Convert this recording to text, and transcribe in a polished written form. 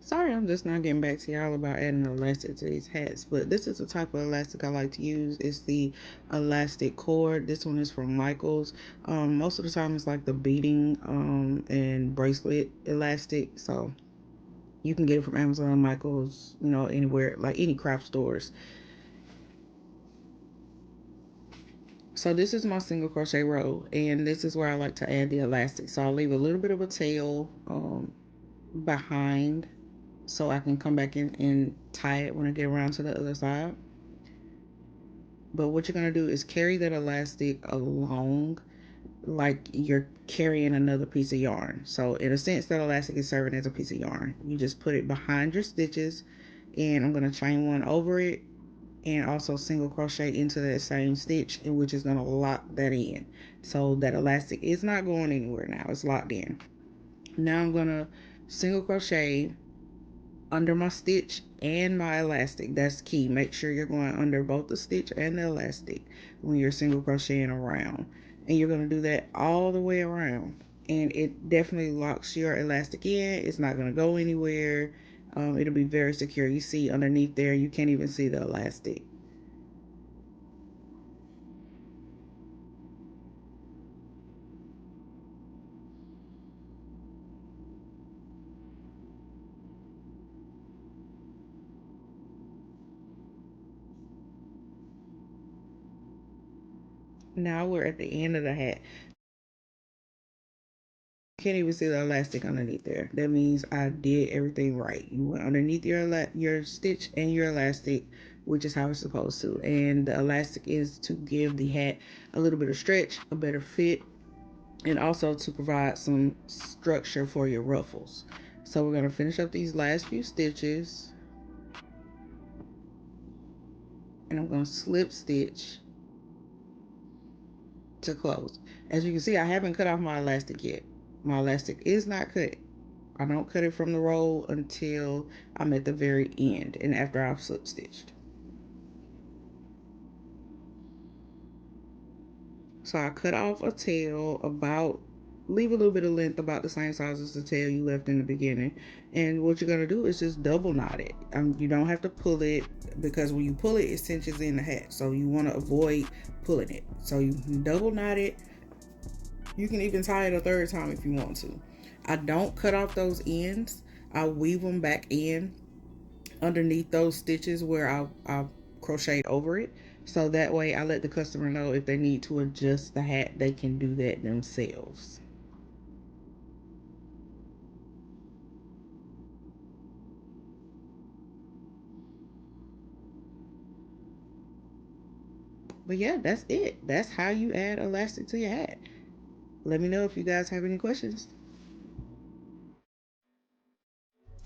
Sorry, I'm just not getting back to y'all about adding elastic to these hats, but this is the type of elastic I like to use. It's the elastic cord. This one is from Michaels. Most of the time it's like the beading and bracelet elastic, so you can get it from Amazon, Michaels, anywhere, like any craft stores. So this is my single crochet row, and this is where I like to add the elastic. So I'll leave a little bit of a tail behind, so I can come back in and tie it when I get around to the other side. But what you're going to do is carry that elastic along like you're carrying another piece of yarn. So in a sense, that elastic is serving as a piece of yarn. You just put it behind your stitches, and I'm going to chain one over it and also single crochet into that same stitch, which is going to lock that in. So that elastic is not going anywhere now. It's locked in. Now I'm going to single crochet under my stitch and my elastic. That's key. Make sure you're going under both the stitch and the elastic when you're single crocheting around. And you're going to do that all the way around. And it definitely locks your elastic in. It's not going to go anywhere. It'll be very secure. You see underneath there, you can't even see the elastic. Now we're at the end of the hat. Can't even see the elastic underneath there. That means I did everything right. You went underneath your stitch and your elastic, which is how it's supposed to. And the elastic is to give the hat a little bit of stretch, a better fit, and also to provide some structure for your ruffles. So we're going to finish up these last few stitches, and I'm going to slip stitch to close. As you can see, I haven't cut off my elastic yet. My elastic is not cut. I don't cut it from the roll until I'm at the very end and after I've slip stitched. So I cut off a tail about, leave a little bit of length about the same size as the tail you left in the beginning. And what you're going to do is just double knot it. You don't have to pull it, because when you pull it, it cinches in the hat. So you want to avoid pulling it. So you double knot it. You can even tie it a third time if you want to. I don't cut off those ends. I weave them back in underneath those stitches where I crocheted over it. So that way I let the customer know if they need to adjust the hat, they can do that themselves. But yeah, that's it. That's how you add elastic to your hat. Let me know if you guys have any questions.